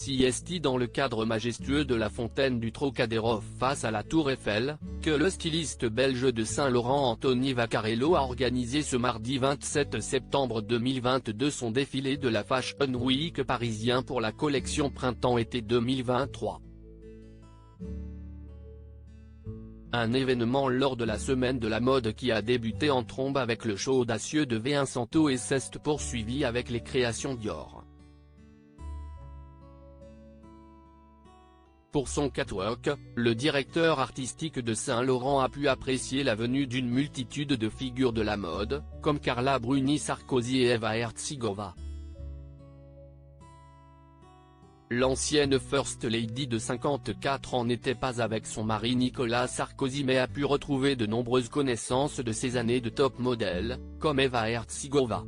CST dans le cadre majestueux de la fontaine du Trocadéro face à la Tour Eiffel, que le styliste belge de Saint-Laurent Anthony Vaccarello a organisé ce mardi 27 septembre 2022 son défilé de la Fashion Week parisien pour la collection Printemps-été 2023. Un événement lors de la semaine de la mode qui a débuté en trombe avec le show audacieux de Vincenzo et s'est poursuivi avec les créations Dior. Pour son catwalk, le directeur artistique de Saint-Laurent a pu apprécier la venue d'une multitude de figures de la mode, comme Carla Bruni Sarkozy et Eva Herzigova. L'ancienne First Lady de 54 ans n'était pas avec son mari Nicolas Sarkozy mais a pu retrouver de nombreuses connaissances de ses années de top modèle, comme Eva Herzigova.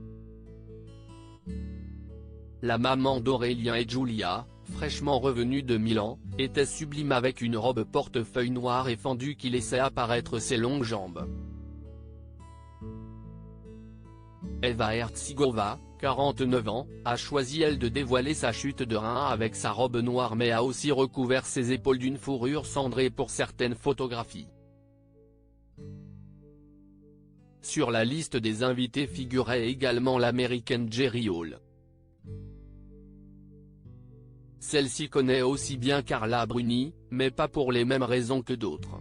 La maman d'Aurélien et Julia, fraîchement revenue de Milan, était sublime avec une robe portefeuille noire et fendue qui laissait apparaître ses longues jambes. Eva Herzigova, 49 ans, a choisi elle de dévoiler sa chute de rein avec sa robe noire mais a aussi recouvert ses épaules d'une fourrure cendrée pour certaines photographies. Sur la liste des invités figurait également l'américaine Jerry Hall. Celle-ci connaît aussi bien Carla Bruni, mais pas pour les mêmes raisons que d'autres.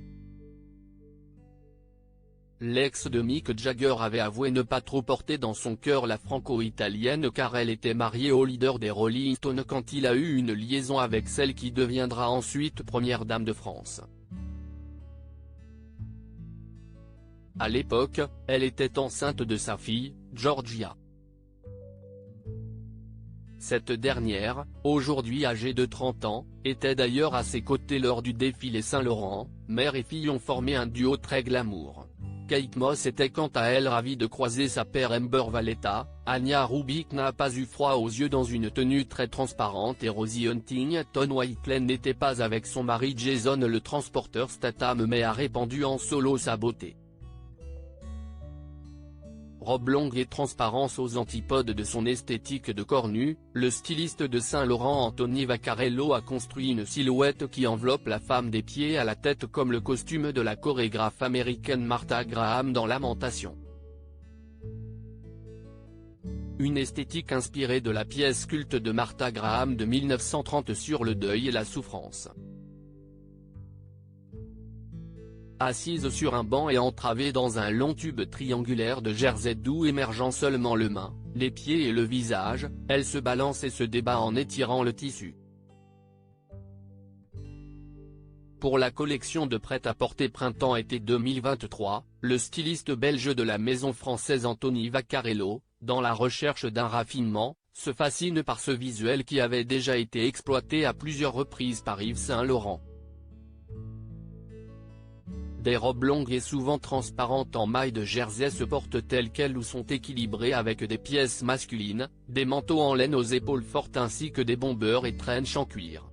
L'ex de Mick Jagger avait avoué ne pas trop porter dans son cœur la franco-italienne car elle était mariée au leader des Rolling Stones quand il a eu une liaison avec celle qui deviendra ensuite première dame de France. À l'époque, elle était enceinte de sa fille, Georgia. Cette dernière, aujourd'hui âgée de 30 ans, était d'ailleurs à ses côtés lors du défilé Saint-Laurent. Mère et fille ont formé un duo très glamour. Kate Moss était quant à elle ravie de croiser sa paire Amber Valletta. Anya Rubik n'a pas eu froid aux yeux dans une tenue très transparente et Rosie Huntington Whiteley n'était pas avec son mari Jason le transporteur Statham mais a répandu en solo sa beauté. Robe longue et transparence aux antipodes de son esthétique de corps nu, le styliste de Saint-Laurent Anthony Vaccarello a construit une silhouette qui enveloppe la femme des pieds à la tête comme le costume de la chorégraphe américaine Martha Graham dans Lamentation. Une esthétique inspirée de la pièce culte de Martha Graham de 1930 sur le deuil et la souffrance. Assise sur un banc et entravée dans un long tube triangulaire de jersey d'où émergeant seulement le main, les pieds et le visage, elle se balance et se débat en étirant le tissu. Pour la collection de prêt-à-porter Printemps-été 2023, le styliste belge de la maison française Anthony Vaccarello, dans la recherche d'un raffinement, se fascine par ce visuel qui avait déjà été exploité à plusieurs reprises par Yves Saint Laurent. Des robes longues et souvent transparentes en maille de jersey se portent telles quelles ou sont équilibrées avec des pièces masculines, des manteaux en laine aux épaules fortes ainsi que des bombers et trench en cuir.